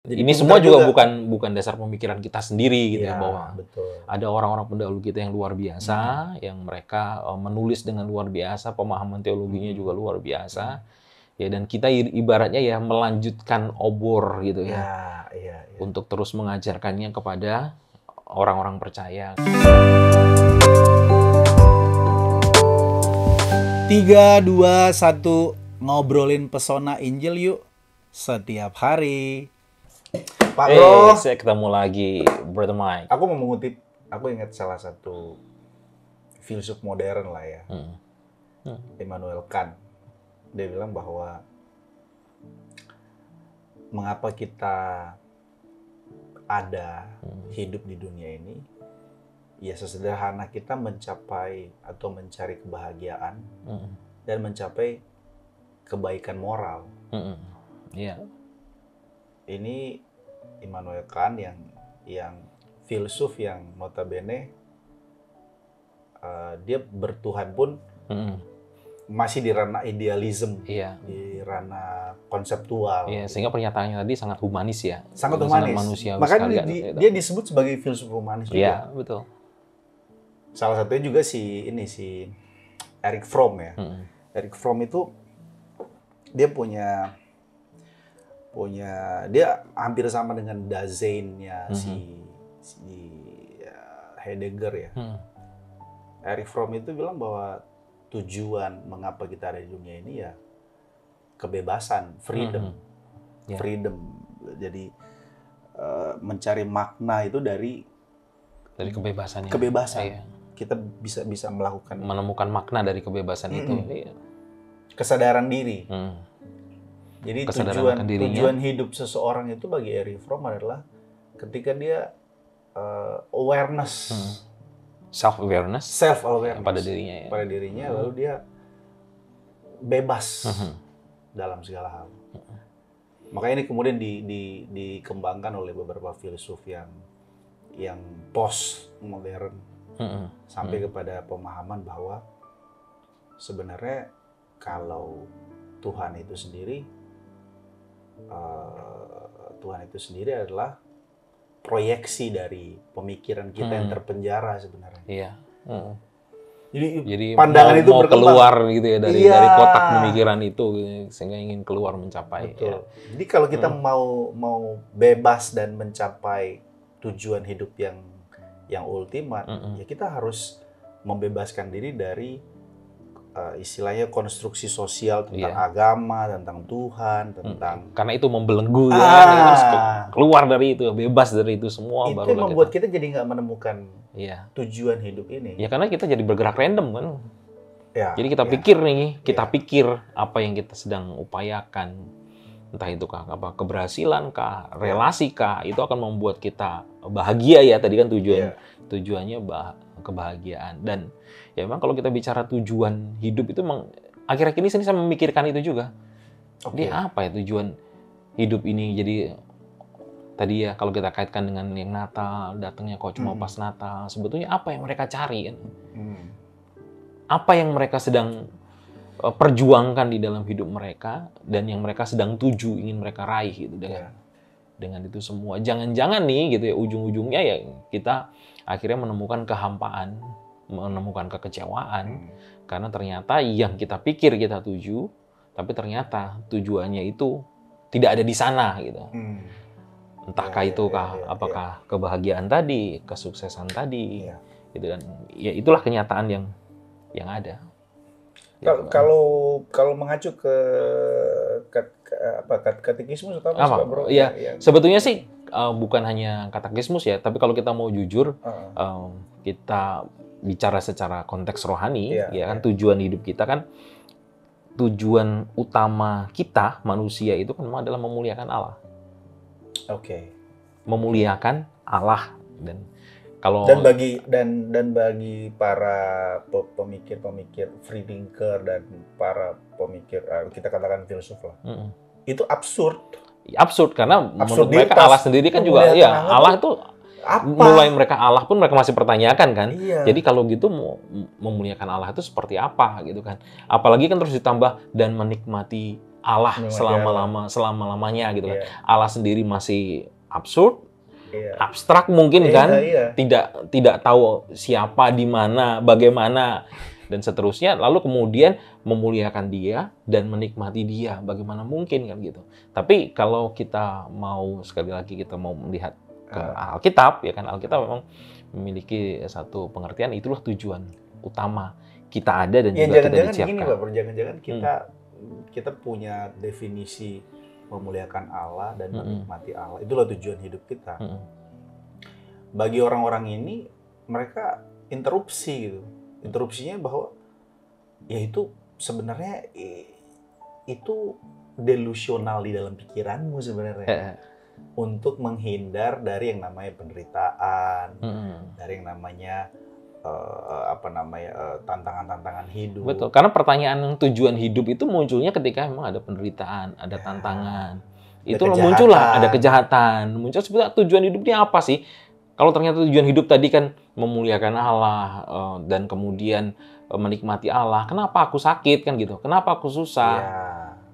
Jadi Ini semua juga bukan dasar pemikiran kita sendiri gitu ya, bahwa betul. ada orang-orang pendahulu kita yang luar biasa, yang mereka menulis dengan luar biasa, pemahaman teologinya juga luar biasa. Ya, dan kita ibaratnya ya melanjutkan obor gitu ya. Iya. Untuk terus mengajarkannya kepada orang-orang percaya. 3, 2, 1, ngobrolin pesona Injil yuk setiap hari. Pak Bro, Saya ketemu lagi, Brother Mike. Aku ingat salah satu filsuf modern lah ya, Immanuel Kant. Dia bilang bahwa mengapa kita ada hidup di dunia ini, ya sesederhana kita mencapai atau mencari kebahagiaan dan mencapai kebaikan moral. Iya. Ini Immanuel Kant yang filsuf yang notabene dia bertuhan pun masih di ranah idealisme, di ranah konseptual. Iya, sehingga pernyataannya tadi sangat humanis ya. Sangat humanis. Manusiawi Makanya sekali, dia disebut sebagai filsuf humanis juga. Iya, betul. Salah satunya juga si Erich Fromm ya. Erich Fromm itu dia punya dia hampir sama dengan Dasein-nya si Heidegger ya. Erich Fromm itu bilang bahwa tujuan mengapa kita ada di dunia ini ya kebebasan, freedom. Freedom. Jadi mencari makna itu dari kebebasan. Kebebasan. Kita bisa menemukan makna dari kebebasan itu. Kesadaran diri. Jadi tujuan hidup seseorang itu bagi Erich Fromm adalah ketika dia awareness, self-awareness pada dirinya, lalu dia bebas dalam segala hal. Makanya ini kemudian dikembangkan oleh beberapa filsuf yang post modern sampai kepada pemahaman bahwa sebenarnya kalau Tuhan itu sendiri adalah proyeksi dari pemikiran kita yang terpenjara sebenarnya. Iya. Jadi pandangan itu mau keluar gitu ya dari kotak pemikiran itu, sehingga ingin keluar mencapai. Betul. Ya. Jadi kalau kita mau bebas dan mencapai tujuan hidup yang ultimat, ya kita harus membebaskan diri dari istilahnya konstruksi sosial tentang agama, tentang Tuhan, tentang karena itu membelenggu harus keluar dari itu, bebas dari itu semua. Itu yang membuat kita jadi nggak menemukan tujuan hidup ini. Ya karena kita jadi bergerak random kan. Ya, jadi kita pikir apa yang kita sedang upayakan, entah itu keberhasilan kah, relasi kah, itu akan membuat kita bahagia ya. Tadi kan tujuannya kebahagiaan. Dan ya memang kalau kita bicara tujuan hidup itu memang akhir-akhir ini saya memikirkan itu juga. Dia apa ya tujuan hidup ini? Jadi tadi ya kalau kita kaitkan dengan yang Natal, datangnya kok cuma pas Natal, sebetulnya apa yang mereka cari kan? Apa yang mereka sedang perjuangkan di dalam hidup mereka dan yang mereka sedang tuju ingin mereka raih gitu dengan itu semua. Jangan-jangan nih gitu ya ujung-ujungnya ya kita akhirnya menemukan kehampaan, menemukan kekecewaan karena ternyata yang kita pikir kita tuju, tapi ternyata tujuannya itu tidak ada di sana gitu. Entahkah apakah kebahagiaan tadi, kesuksesan tadi, gitu. Dan ya itulah kenyataan yang ada. Kalau mengacu ke katekismus atau apa, Bro? Ya, sebetulnya sih bukan hanya katekismus ya, tapi kalau kita mau jujur, kita bicara secara konteks rohani, kan tujuan hidup kita kan, tujuan utama kita manusia itu kan memang adalah memuliakan Allah. Memuliakan Allah dan bagi para pemikir free thinker dan para pemikir kita katakan filsuf lah, itu absurd karena menurut mereka Allah sendiri kan juga Allah itu mulai mereka Allah pun mereka masih pertanyakan kan. Jadi kalau gitu memuliakan Allah itu seperti apa gitu kan. Apalagi kan terus ditambah dan menikmati Allah Menikmati selama-lamanya gitu kan. Iya. Allah sendiri masih absurd, Iya. abstrak mungkin Iya, kan, iya. tidak tahu siapa, di mana, bagaimana dan seterusnya. Lalu kemudian memuliakan dia dan menikmati dia, bagaimana mungkin kan gitu. Tapi kalau kita mau sekali lagi kita mau melihat ke Alkitab, ya kan Alkitab memang memiliki satu pengertian, itulah tujuan utama kita ada dan Ya, juga kita jangan-jangan diciptakan. gini Pak, jangan-jangan kita punya definisi memuliakan Allah dan menikmati Allah. Itulah tujuan hidup kita. Bagi orang-orang ini, mereka interupsi gitu. Interupsinya bahwa ya itu sebenarnya itu delusional di dalam pikiranmu sebenarnya. Untuk menghindar dari yang namanya penderitaan, dari yang namanya tantangan-tantangan hidup. Betul, karena pertanyaan tujuan hidup itu munculnya ketika memang ada penderitaan, ada tantangan. Itu muncullah ada kejahatan. Muncul sebetulnya tujuan hidupnya apa sih? Kalau ternyata tujuan hidup tadi kan memuliakan Allah dan kemudian menikmati Allah, kenapa aku sakit kan gitu? Kenapa aku susah?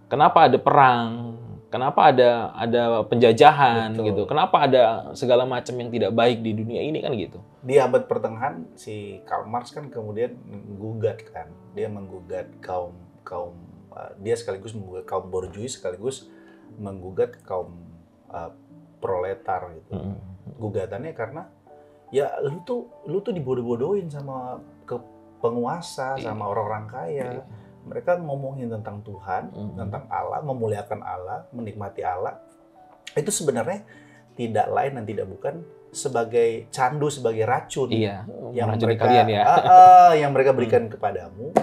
Kenapa ada perang? Kenapa ada penjajahan gitu? Kenapa ada segala macam yang tidak baik di dunia ini kan gitu? Di abad pertengahan si Karl Marx kan kemudian menggugat kan, dia menggugat kaum dia sekaligus menggugat kaum borjuis, sekaligus menggugat kaum proletar gitu. Gugatannya karena ya lu tuh dibodoh-bodohin sama penguasa, sama orang-orang kaya. Mereka ngomongin tentang Tuhan, tentang Allah, memuliakan Allah, menikmati Allah. Itu sebenarnya tidak lain dan tidak bukan sebagai candu, sebagai racun yang mereka yang mereka berikan kepadamu,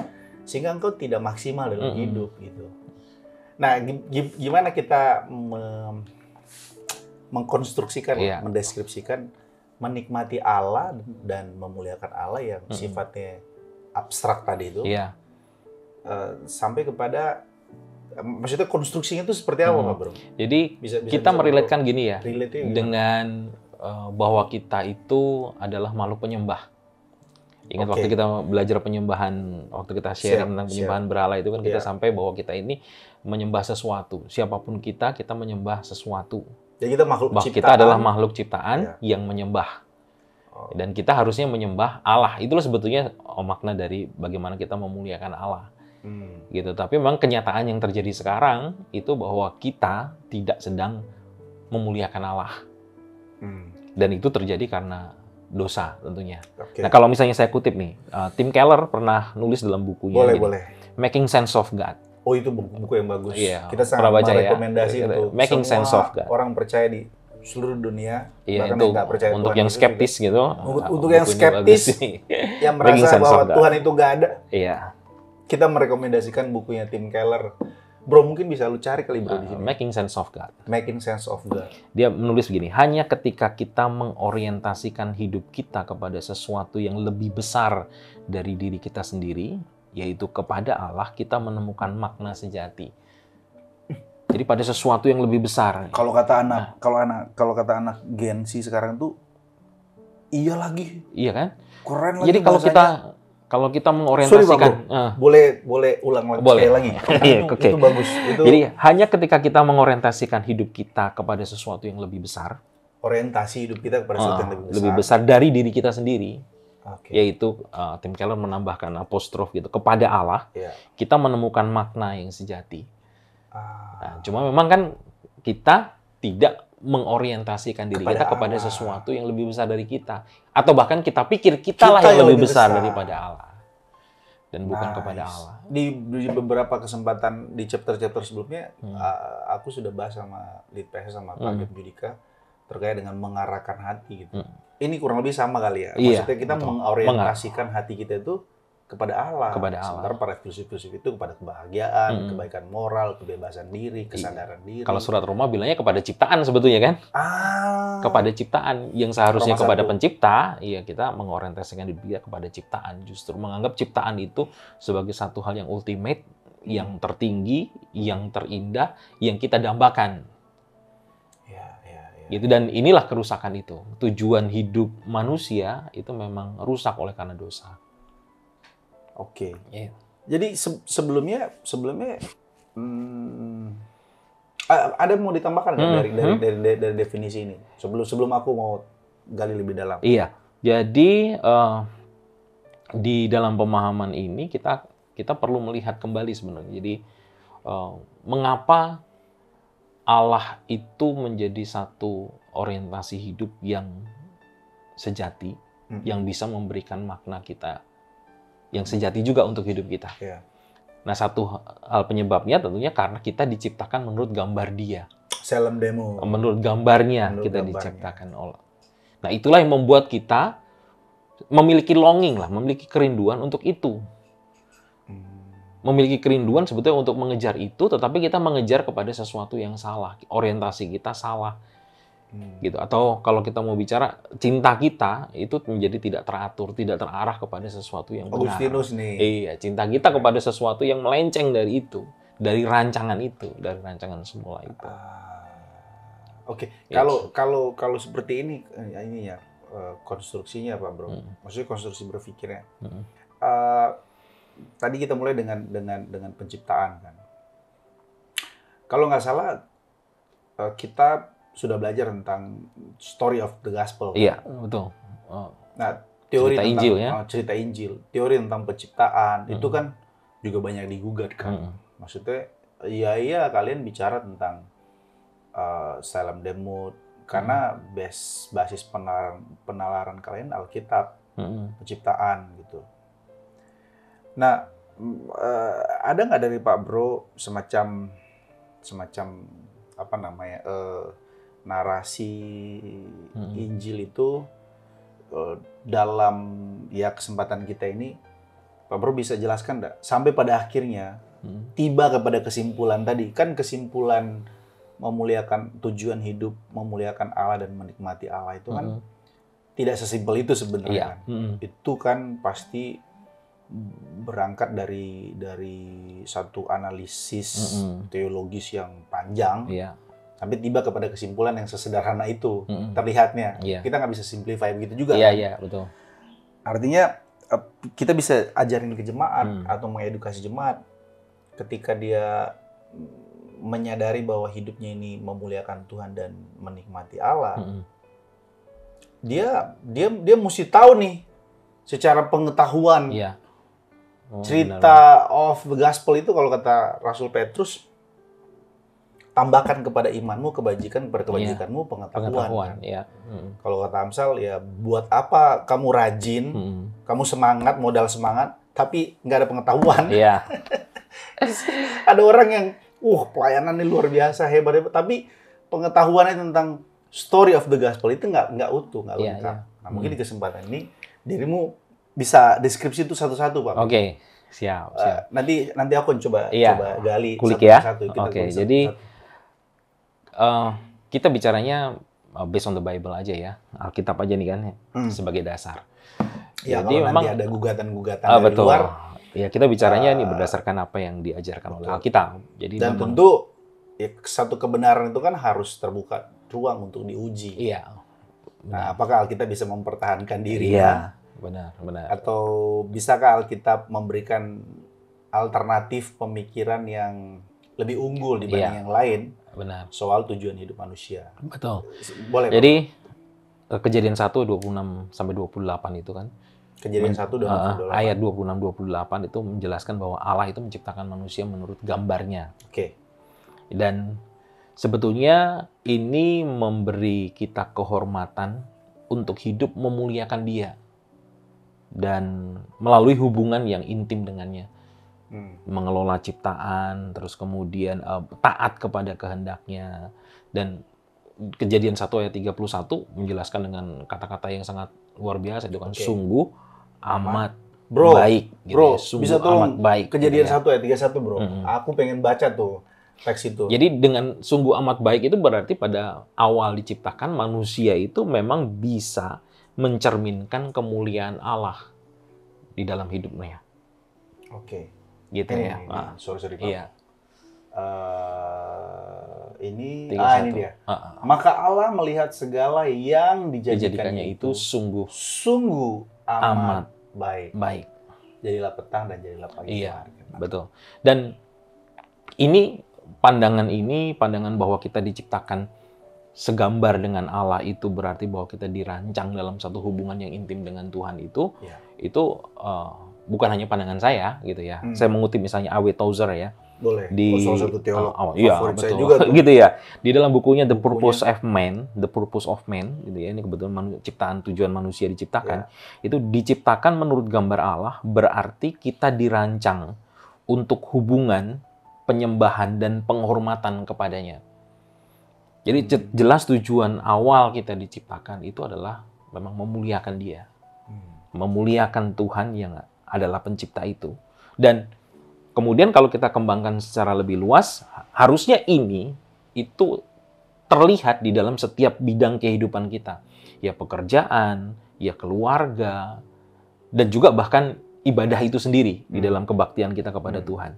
sehingga engkau tidak maksimal dalam hidup gitu. Nah, gimana kita mengkonstruksikan, mendeskripsikan menikmati Allah dan memuliakan Allah yang sifatnya abstrak tadi itu? Sampai kepada maksudnya konstruksinya itu seperti apa, Pak Bro? Jadi kita meriletkan gini ya, dengan bahwa kita itu adalah makhluk penyembah. Ingat waktu kita belajar penyembahan, waktu kita share tentang penyembahan berhala itu kan kita sampai bahwa kita ini menyembah sesuatu. Siapapun kita menyembah sesuatu. Jadi kita makhluk ciptaan. Kita adalah makhluk ciptaan yang menyembah. Dan kita harusnya menyembah Allah. Itulah sebetulnya makna dari bagaimana kita memuliakan Allah. Gitu. Tapi memang kenyataan yang terjadi sekarang itu bahwa kita tidak sedang memuliakan Allah. Dan itu terjadi karena dosa tentunya. Nah, kalau misalnya saya kutip nih, Tim Keller pernah nulis dalam bukunya Making Sense of God. Oh, itu buku yang bagus. Kita sangat merekomendasi untuk Making Sense of God. Orang percaya di seluruh dunia, bahkan itu yang percaya untuk Tuhan yang skeptis juga. Gitu. Untuk yang skeptis, yang merasa bahwa Tuhan itu nggak ada. Kita merekomendasikan bukunya Tim Keller. Bro, mungkin bisa lu cari kali bro di sini. Making Sense of God. Making Sense of God. Dia menulis begini, hanya ketika kita mengorientasikan hidup kita kepada sesuatu yang lebih besar dari diri kita sendiri, yaitu kepada Allah, kita menemukan makna sejati. Jadi pada sesuatu yang lebih besar. Kalau kata anak Gen Z sekarang tuh, iya lagi. Iya kan? Keren lagi. Jadi kalau kita mengorientasikan, boleh ulang sekali lagi. Itu bagus. Jadi hanya ketika kita mengorientasikan hidup kita kepada sesuatu yang lebih besar, orientasi hidup kita kepada sesuatu yang lebih besar dari diri kita sendiri, yaitu Tim Keller menambahkan apostrof gitu kepada Allah, kita menemukan makna yang sejati. Nah, cuma memang kan kita tidak mengorientasikan diri kita kepada sesuatu yang lebih besar dari kita, atau bahkan kita pikir kitalah yang lebih besar daripada Allah dan bukan kepada Allah. Di beberapa kesempatan di chapter-chapter sebelumnya, aku sudah bahas sama lead pastor sama Pak Judika terkait dengan mengarahkan hati gitu. Ini kurang lebih sama kali ya. Maksudnya kita mengorientasikan hati kita itu kepada Allah. Sementara para filsuf-filsuf itu kepada kebahagiaan, kebaikan moral, kebebasan diri, kesadaran diri. Kalau surat Roma bilangnya kepada ciptaan sebetulnya kan? Kepada ciptaan yang seharusnya kepada pencipta, kita mengorientasikan diri kita kepada ciptaan. Justru menganggap ciptaan itu sebagai satu hal yang ultimate, yang tertinggi, yang terindah, yang kita dambakan. Gitu, dan inilah kerusakan itu. Tujuan hidup manusia itu memang rusak oleh karena dosa. Jadi sebelumnya Ada mau ditambahkan nggak dari definisi ini? Sebelum aku mau gali lebih dalam. Iya. Jadi di dalam pemahaman ini kita perlu melihat kembali sebenarnya. Jadi mengapa Allah itu menjadi satu orientasi hidup yang sejati, yang bisa memberikan makna kita yang sejati juga untuk hidup kita. Yeah. Nah, satu hal penyebabnya tentunya karena kita diciptakan menurut gambar Dia. Celem Demo. Menurut gambarnya kita diciptakan oleh. Nah, itulah yang membuat kita memiliki longing lah, memiliki kerinduan untuk itu. Memiliki kerinduan sebetulnya untuk mengejar itu, tetapi kita mengejar kepada sesuatu yang salah. Orientasi kita salah. Gitu. Atau kalau kita mau bicara cinta kita itu menjadi tidak teratur, tidak terarah kepada sesuatu yang benar. Agustinus nih. Iya, cinta kita kepada sesuatu yang melenceng dari itu, dari rancangan itu, dari rancangan semula itu. Oke. Kalau seperti ini ya konstruksinya Pak Bro. Maksudnya konstruksi berpikirnya. Tadi kita mulai dengan penciptaan kan. Kalau nggak salah kita sudah belajar tentang story of the gospel. Iya, betul. Nah, teori cerita tentang Injil, ya? Cerita Injil, teori tentang penciptaan itu kan juga banyak digugat kan. Maksudnya, iya kalian bicara tentang Salem Demut karena basis penalaran kalian Alkitab, penciptaan gitu. Nah, ada nggak dari Pak Bro semacam apa namanya? Narasi Injil itu dalam kesempatan kita ini, Pak Bro bisa jelaskan nggak sampai pada akhirnya tiba kepada kesimpulan tadi, kan kesimpulan memuliakan tujuan hidup, memuliakan Allah dan menikmati Allah itu kan tidak sesimpel itu sebenarnya. Kan? Itu kan pasti berangkat dari satu analisis teologis yang panjang. Sampai tiba kepada kesimpulan yang sesederhana itu terlihatnya. Kita nggak bisa simplify begitu juga. Iya, betul. Artinya kita bisa ajarin ke jemaat atau mengedukasi jemaat ketika dia menyadari bahwa hidupnya ini memuliakan Tuhan dan menikmati Allah. Dia mesti tahu nih secara pengetahuan. Cerita of the gospel itu kalau kata Rasul Petrus, tambahkan kepada imanmu kebajikan, kepada kebajikanmu pengetahuan. Kalau kata Amsal, ya buat apa kamu rajin, kamu semangat, modal semangat, tapi nggak ada pengetahuan. Ada orang yang, pelayanan ini luar biasa, hebat, tapi pengetahuannya tentang story of the gospel itu nggak utuh, nggak lengkap. Nah, mungkin di kesempatan ini, dirimu bisa deskripsi itu satu-satu, Pak. Oke, siap. Nanti aku coba gali kulik satu-satu. Oke, jadi kita bicaranya based on the Bible aja ya, Alkitab aja nih kan sebagai dasar. Ya, jadi kalau nanti ada gugatan-gugatan dari luar, ya kita bicaranya ini berdasarkan apa yang diajarkan oleh Alkitab. Jadi dan tentu satu kebenaran itu kan harus terbuka ruang untuk diuji. Iya. Nah, apakah Alkitab bisa mempertahankan diri? Iya, benar. Atau bisakah Alkitab memberikan alternatif pemikiran yang lebih unggul dibanding yang lain? Benar. Soal tujuan hidup manusia. Betul. Boleh. Jadi Kejadian 1 26 sampai 28 itu kan. Kejadian 1 28. Ayat 26 28 itu menjelaskan bahwa Allah itu menciptakan manusia menurut gambarnya. Oke. Dan sebetulnya ini memberi kita kehormatan untuk hidup memuliakan Dia. Dan melalui hubungan yang intim dengannya. Mengelola ciptaan, terus kemudian taat kepada kehendaknya. Dan Kejadian 1 ayat 31 menjelaskan dengan kata-kata yang sangat luar biasa, itu kan sungguh amat baik. Bro, sungguh bisa tolong amat baik. Kejadian 1 ayat 31, Bro. Aku pengen baca tuh teks itu. Jadi dengan sungguh amat baik itu berarti pada awal diciptakan manusia itu memang bisa mencerminkan kemuliaan Allah di dalam hidupnya. Oke. Gitu ya. Sorry, Pak. Iya. Ini dia. Maka Allah melihat segala yang dijadikannya itu sungguh amat baik. Jadilah petang dan jadilah pagi. Iya, betul. Dan pandangan bahwa kita diciptakan segambar dengan Allah itu berarti bahwa kita dirancang dalam satu hubungan yang intim dengan Tuhan itu, bukan hanya pandangan saya gitu ya. Saya mengutip misalnya A.W. Tozer ya. Boleh. Di salah satu teolog iya, favorit betul. saya juga tuh. Gitu ya. Di dalam bukunya The Purpose of Man gitu ya. Ini kebetulan ciptaan tujuan manusia diciptakan. Itu diciptakan menurut gambar Allah berarti kita dirancang untuk hubungan, penyembahan dan penghormatan kepadanya. Jadi jelas tujuan awal kita diciptakan itu adalah memang memuliakan Dia. Memuliakan Tuhan yang adalah pencipta itu. Dan kemudian kalau kita kembangkan secara lebih luas, harusnya ini itu terlihat di dalam setiap bidang kehidupan kita. Ya pekerjaan, ya keluarga, dan juga bahkan ibadah itu sendiri di dalam kebaktian kita kepada Tuhan.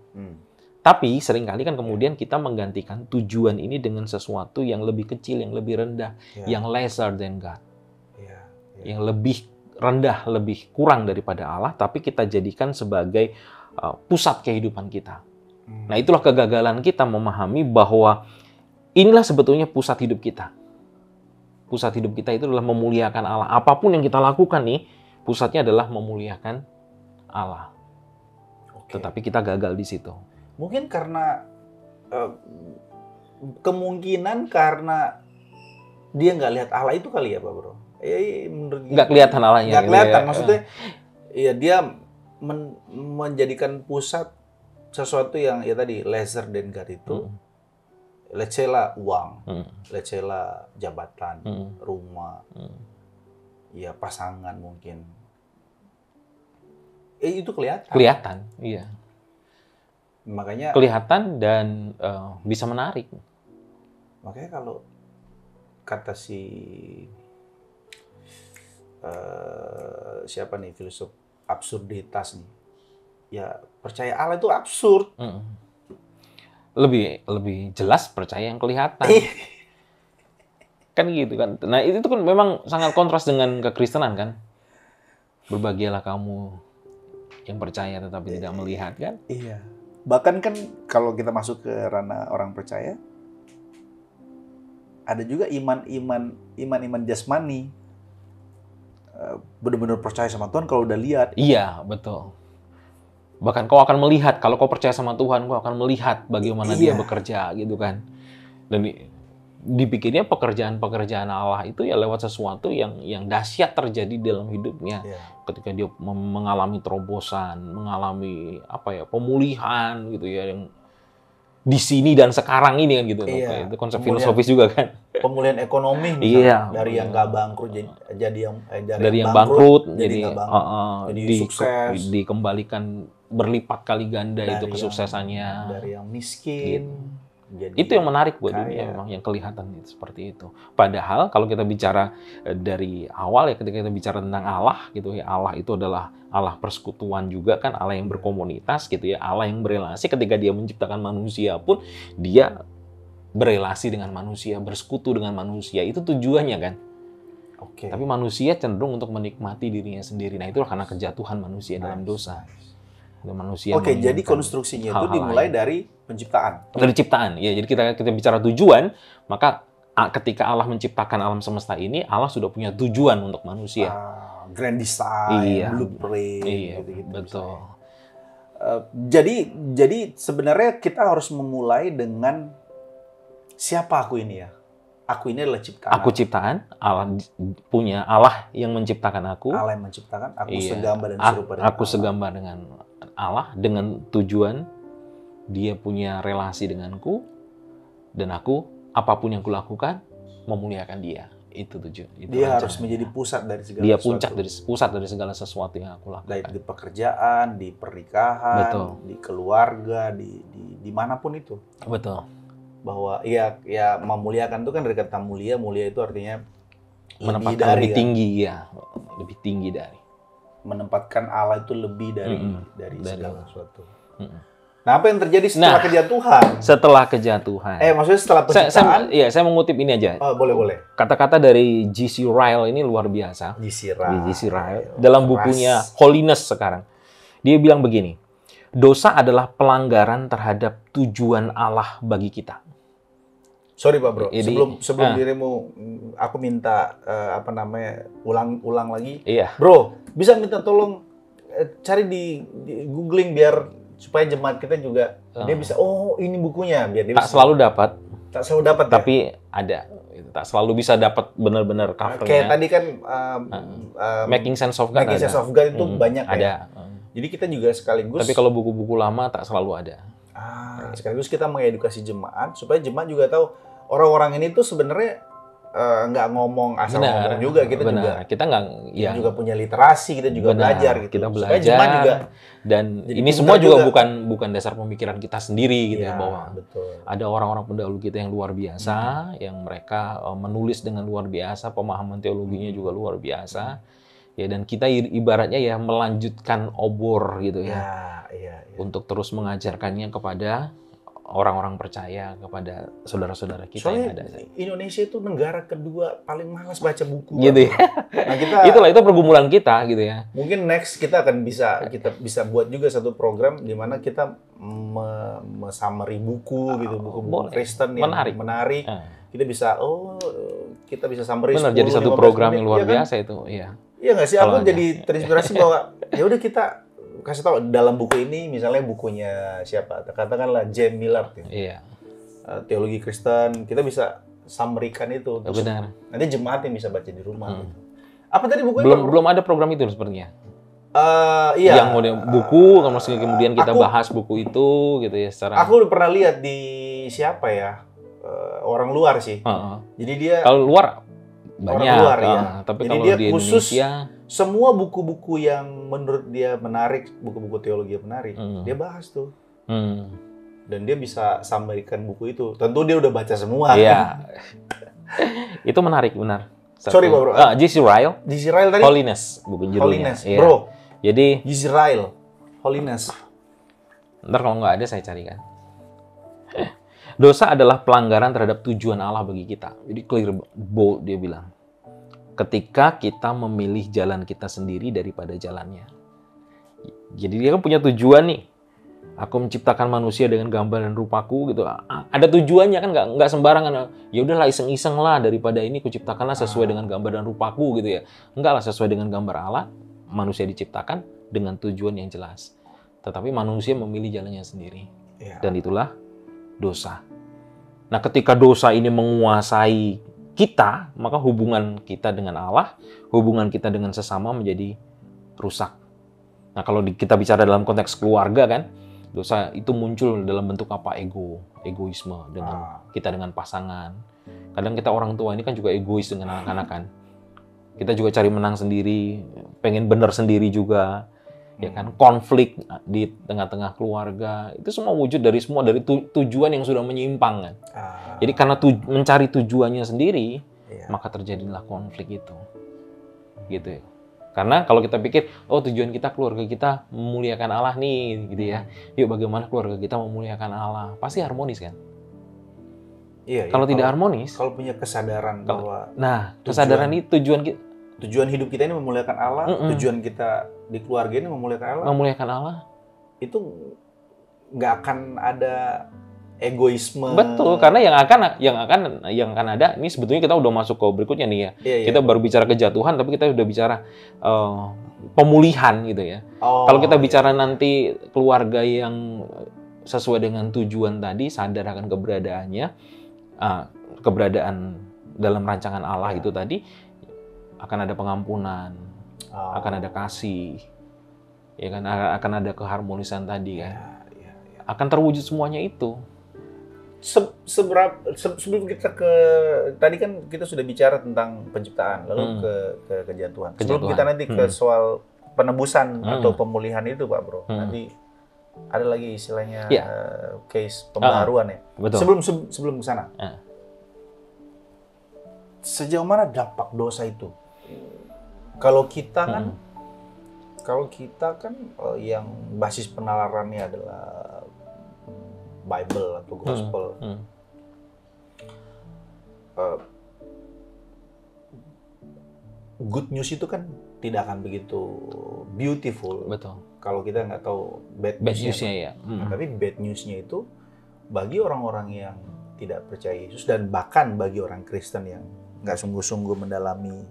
Tapi seringkali kan kemudian kita menggantikan tujuan ini dengan sesuatu yang lebih kecil, yang lebih rendah, yang lesser than God. Yang lebih rendah, lebih kurang daripada Allah, tapi kita jadikan sebagai pusat kehidupan kita. Nah, itulah kegagalan kita memahami bahwa inilah sebetulnya pusat hidup kita. Pusat hidup kita itu adalah memuliakan Allah. Apapun yang kita lakukan nih, pusatnya adalah memuliakan Allah. Tetapi kita gagal di situ. Mungkin karena kemungkinan karena dia nggak lihat Allah itu kali ya, Pak Bro. Nggak kelihatan Allahnya. Nggak kelihatan, maksudnya ya dia menjadikan pusat sesuatu yang ya tadi lesser than God itu. Let's say lah uang, let's say lah jabatan, rumah, ya pasangan mungkin. Itu kelihatan. Kelihatan, iya. Makanya kelihatan dan bisa menarik. Makanya kalau kata siapa nih filsuf absurditas nih, ya percaya Allah itu absurd. Lebih jelas percaya yang kelihatan. Kan gitu kan. Nah itu kan memang sangat kontras dengan kekristenan kan. Berbahagialah kamu yang percaya tetapi tidak melihat kan. Iya. Bahkan kan kalau kita masuk ke ranah orang percaya, ada juga iman jasmani. Benar-benar percaya sama Tuhan kalau udah lihat. Iya, betul. Bahkan kau akan melihat, kalau kau percaya sama Tuhan, kau akan melihat bagaimana Dia bekerja, gitu kan. Dan dipikirnya pekerjaan Allah itu ya lewat sesuatu yang dahsyat terjadi dalam hidupnya. Ketika dia mengalami terobosan, mengalami pemulihan gitu ya, yang di sini dan sekarang ini kan gitu. Itu konsep filosofis juga kan. Pemulihan ekonomi misalnya, dari yang nggak bangkrut jadi yang bangkrut jadi sukses, dikembalikan berlipat kali ganda itu kesuksesannya. Dari yang miskin itu yang menarik buat dunia memang, yang kelihatan itu seperti itu. Padahal kalau kita bicara dari awal ya, ketika kita bicara tentang Allah gitu ya, Allah itu adalah Allah persekutuan juga kan, Allah yang berkomunitas gitu ya, Allah yang berelasi. Ketika Dia menciptakan manusia pun Dia berelasi dengan manusia, bersekutu dengan manusia, itu tujuannya kan. Tapi manusia cenderung untuk menikmati dirinya sendiri. Nah, itulah karena kejatuhan manusia dalam dosa. Manusia jadi konstruksinya itu dimulai dari penciptaan. Dari ciptaan, ya. Jadi kita bicara tujuan, maka ketika Allah menciptakan alam semesta ini, Allah sudah punya tujuan untuk manusia. Grand design, blueprint, gitu-gitu. Betul. Jadi sebenarnya kita harus memulai dengan siapa aku ini ya? Aku ini adalah ciptaan. Aku ciptaan, Allah punya Allah yang menciptakan aku. Allah yang menciptakan, aku segambar dan serupa dengan aku segambar dengan Allah dengan tujuan Dia punya relasi denganku, dan aku apapun yang kulakukan memuliakan Dia. Itu tujuan. Dia harus menjadi pusat dari segala sesuatu. Dia pusat dari segala sesuatu yang aku lakukan. Baik di pekerjaan, di pernikahan, di keluarga, di manapun itu. Betul. Bahwa ya memuliakan itu kan dari kata mulia itu artinya menempatkan lebih tinggi ya, lebih tinggi dari. Menempatkan Allah itu lebih dari segala sesuatu. Nah, apa yang terjadi setelah kejatuhan? Setelah kejatuhan. Maksudnya setelah penciptaan? Saya mengutip ini aja. Boleh. Kata-kata dari J.C. Ryle ini luar biasa. J.C. Ryle. Dalam bukunya Holiness sekarang. Dia bilang begini, Dosa adalah pelanggaran terhadap tujuan Allah bagi kita. Sorry Pak Bro, Jadi, sebelum dirimu, aku minta ulang lagi. Iya. Bro, bisa minta tolong cari di googling biar supaya jemaat kita juga dia bisa, oh ini bukunya, biar dia Tak bisa. selalu dapat. Tak selalu dapat Tapi ada. Tak selalu bisa dapat benar-benar covernya. Kayak tadi kan Making Sense of God Making ada. Sense of God itu banyak ada. ya. Jadi kita juga sekaligus. Tapi kalau buku-buku lama tak selalu ada. Sekaligus kita mengedukasi jemaat supaya jemaat juga tahu orang-orang ini tuh sebenarnya nggak ngomong asal ngomong juga. Kita juga punya literasi, kita juga belajar gitu. Kita supaya jemaat juga. Dan ini semua juga bukan dasar pemikiran kita sendiri gitu ya, bahwa betul. Ada orang-orang pendahulu kita yang luar biasa, yang mereka menulis dengan luar biasa, pemahaman teologinya juga luar biasa. Ya, dan kita ibaratnya ya melanjutkan obor gitu ya. Untuk terus mengajarkannya kepada orang-orang percaya, kepada saudara-saudara kita. Soalnya yang ada. Indonesia itu negara kedua paling malas baca buku. Gitu ya. Nah, itu pergumulan kita gitu ya. Mungkin next kita akan bisa buat juga satu program di mana kita summary buku gitu, buku Kristen yang menarik. Kita bisa summary. Benar, jadi satu program yang luar biasa itu, iya. Iya nggak sih, aku jadi terinspirasi bahwa ya udah kita kasih tahu dalam buku ini, misalnya bukunya siapa, katakanlah James Millard, iya. Teologi Kristen, kita bisa summary-kan itu. Terus benar. Nanti jemaat yang bisa baca di rumah. Apa tadi bukunya? Belum ada program itu sepertinya. Iya. Yang model buku, kemudian kita bahas buku itu gitu ya secara. Aku udah pernah lihat di siapa ya, orang luar sih. Jadi dia. Kalau luar banyak. Orang luar ya. Tapi jadi kalau dia di khusus Indonesia, semua buku-buku yang menurut dia menarik, buku-buku teologi yang menarik, dia bahas tuh. Dan dia bisa summary-kan buku itu. Tentu dia udah baca semua. Iya. Itu menarik, benar. Sorry, Bro. J.C. Ryle tadi. Holiness, buku judulnya. Holiness, bro. Jadi J.C. Ryle, Holiness. Ntar kalau nggak ada saya carikan. Dosa adalah pelanggaran terhadap tujuan Allah bagi kita. Jadi clear, bold dia bilang. Ketika kita memilih jalan kita sendiri daripada jalannya. Jadi dia kan punya tujuan nih. Aku menciptakan manusia dengan gambar dan rupaku gitu. Ada tujuannya kan, nggak sembarangan. Ya udahlah iseng-iseng lah, daripada ini kuciptakanlah sesuai dengan gambar dan rupaku gitu ya. Enggak lah, sesuai dengan gambar Allah, manusia diciptakan dengan tujuan yang jelas. Tetapi manusia memilih jalannya sendiri. Dan itulah dosa. Nah, ketika dosa ini menguasai kita, maka hubungan kita dengan Allah, hubungan kita dengan sesama menjadi rusak. Nah, kalau kita bicara dalam konteks keluarga kan, dosa itu muncul dalam bentuk apa? Egoisme dengan kita dengan pasangan. Kadang kita orang tua ini kan juga egois dengan anak-anak kan. Kita juga cari menang sendiri, pengen benar sendiri juga. Ya kan, konflik di tengah-tengah keluarga itu semua wujud dari tujuan yang sudah menyimpang kan. Jadi karena mencari tujuannya sendiri, maka terjadilah konflik itu, gitu ya. Karena kalau kita pikir, tujuan kita keluarga kita memuliakan Allah nih, gitu ya. Yuk bagaimana keluarga kita memuliakan Allah? Pasti harmonis kan? Iya. Kalau tidak harmonis, kalau punya kesadaran bahwa, kesadaran itu tujuan hidup kita ini memuliakan Allah, tujuan kita di keluarga ini memuliakan Allah. Itu nggak akan ada egoisme. Betul, karena yang akan ada ini sebetulnya kita udah masuk ke berikutnya nih ya. Kita baru bicara kejatuhan, tapi kita udah bicara pemulihan gitu ya. Kalau kita bicara nanti keluarga yang sesuai dengan tujuan tadi, sadar akan keberadaannya, keberadaan dalam rancangan Allah itu tadi, akan ada pengampunan, akan ada kasih, ya kan, akan ada keharmonisan tadi kan, akan terwujud semuanya itu. Sebelum kita tadi kan kita sudah bicara tentang penciptaan, lalu ke kejatuhan. Sebelum kita nanti ke soal penebusan atau pemulihan itu, Pak Bro, nanti ada lagi istilahnya case pembaharuan ya. Betul. Sebelum ke sana, sejauh mana dampak dosa itu? Kalau kita kan, yang basis penalarannya adalah Bible atau Gospel. good news itu kan tidak akan begitu beautiful. Betul. Kalau kita nggak tahu bad newsnya ya. Nah, tapi bad newsnya itu bagi orang-orang yang tidak percaya Yesus dan bahkan bagi orang Kristen yang nggak sungguh-sungguh mendalami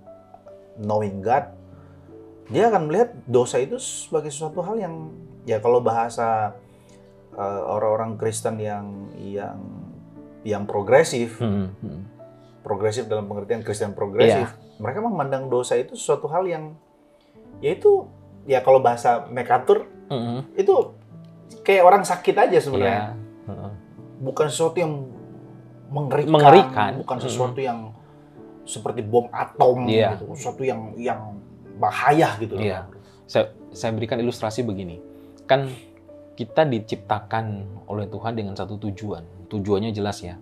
knowing God, dia akan melihat dosa itu sebagai sesuatu hal yang, ya kalau bahasa orang-orang Kristen yang progresif, progresif dalam pengertian Kristen progresif, mereka memandang dosa itu sesuatu hal yang, yaitu ya kalau bahasa MacArthur, itu kayak orang sakit aja sebenarnya, bukan sesuatu yang mengerikan. Bukan sesuatu yang seperti bom atom, gitu, sesuatu yang bahaya gitu. Saya berikan ilustrasi begini, kan kita diciptakan oleh Tuhan dengan satu tujuan. Tujuannya jelas ya.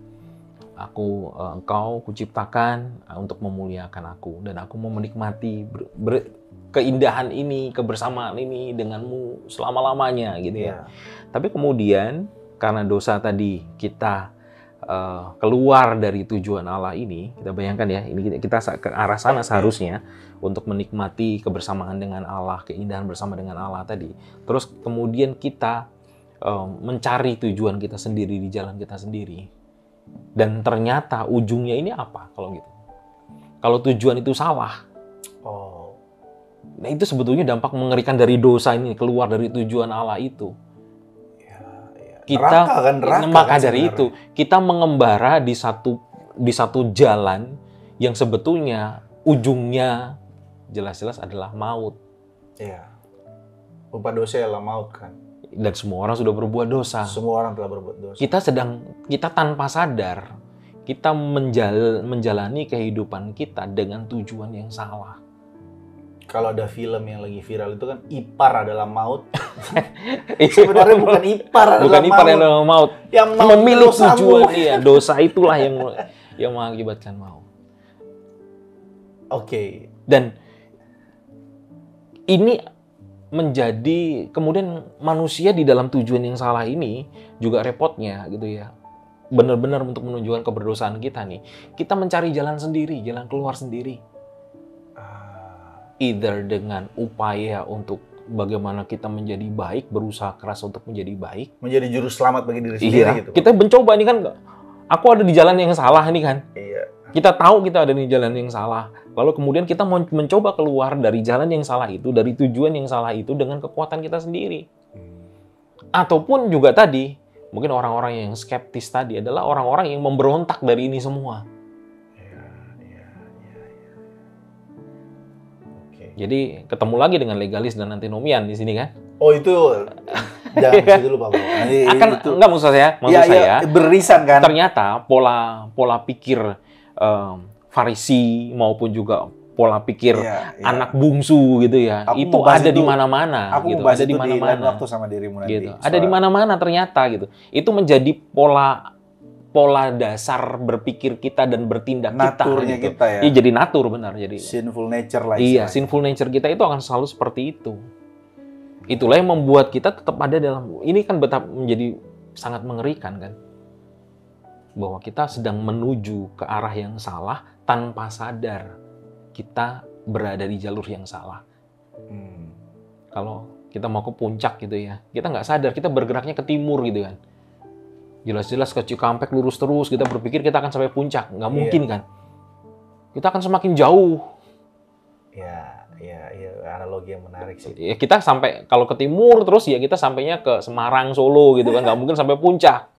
Engkau kuciptakan untuk memuliakan aku, dan aku mau menikmati keindahan ini, kebersamaan ini denganmu selama-lamanya gitu ya. Tapi kemudian karena dosa tadi kita keluar dari tujuan Allah ini, kita bayangkan ya, ini kita ke arah sana seharusnya untuk menikmati kebersamaan dengan Allah, keindahan bersama dengan Allah tadi. Terus kemudian kita mencari tujuan kita sendiri di jalan kita sendiri. Dan ternyata ujungnya ini apa kalau gitu? Kalau tujuan itu salah. Nah itu sebetulnya dampak mengerikan dari dosa ini, keluar dari tujuan Allah itu. Kita maka dari itu kita mengembara di satu jalan yang sebetulnya ujungnya jelas-jelas adalah maut. Iya. Upah dosa adalah maut kan. Dan semua orang sudah berbuat dosa. Semua orang telah berbuat dosa. Kita tanpa sadar kita menjalani kehidupan kita dengan tujuan yang salah. Kalau ada film yang lagi viral itu kan ipar adalah maut. Sebenarnya bukan ipar adalah maut. Yang memilih tujuan dia, dosa itulah yang mengakibatkan maut. Oke. Dan ini menjadi kemudian manusia di dalam tujuan yang salah ini juga repotnya gitu ya. Benar-benar untuk menunjukkan keberdosaan kita nih. Kita mencari jalan sendiri, jalan keluar sendiri. Either dengan upaya untuk bagaimana kita menjadi baik, berusaha keras untuk menjadi baik, menjadi juru selamat bagi diri sendiri gitu. Kita mencoba ini kan, aku ada di jalan yang salah ini kan. Iya. Kita tahu kita ada di jalan yang salah. Lalu kemudian kita mencoba keluar dari jalan yang salah itu, dari tujuan yang salah itu dengan kekuatan kita sendiri. Ataupun juga tadi, mungkin orang-orang yang skeptis tadi adalah orang-orang yang memberontak dari ini semua. Jadi ketemu lagi dengan legalis dan antinomian di sini kan? Oh itu jangan situ dulu Pak. Enggak maksud saya. Beririsan kan? Ternyata pola pikir Farisi maupun juga pola pikir anak bungsu gitu ya, itu ada di mana-mana. Aku gitu. Ada di mana-mana. Waktu sama dirimu nanti. Gitu. Ada di mana-mana ternyata gitu. Itu menjadi pola dasar berpikir kita dan bertindak naturnya gitu. kita ya. Iya jadi natur benar jadi. Sinful nature lah. Iya, sinful nature kita itu akan selalu seperti itu. Itulah yang membuat kita tetap ada dalam ini kan betapa menjadi sangat mengerikan kan. Bahwa kita sedang menuju ke arah yang salah tanpa sadar kita berada di jalur yang salah. Kalau kita mau ke puncak gitu ya, kita nggak sadar kita bergeraknya ke timur gitu kan. Jelas-jelas ke Cikampek lurus terus, kita berpikir kita akan sampai puncak. Nggak mungkin kan. Kita akan semakin jauh. Ya, analogi yang menarik sih. Ya, kita sampai, kalau ke timur terus ya kita sampainya ke Semarang, Solo gitu kan. Nggak mungkin sampai puncak.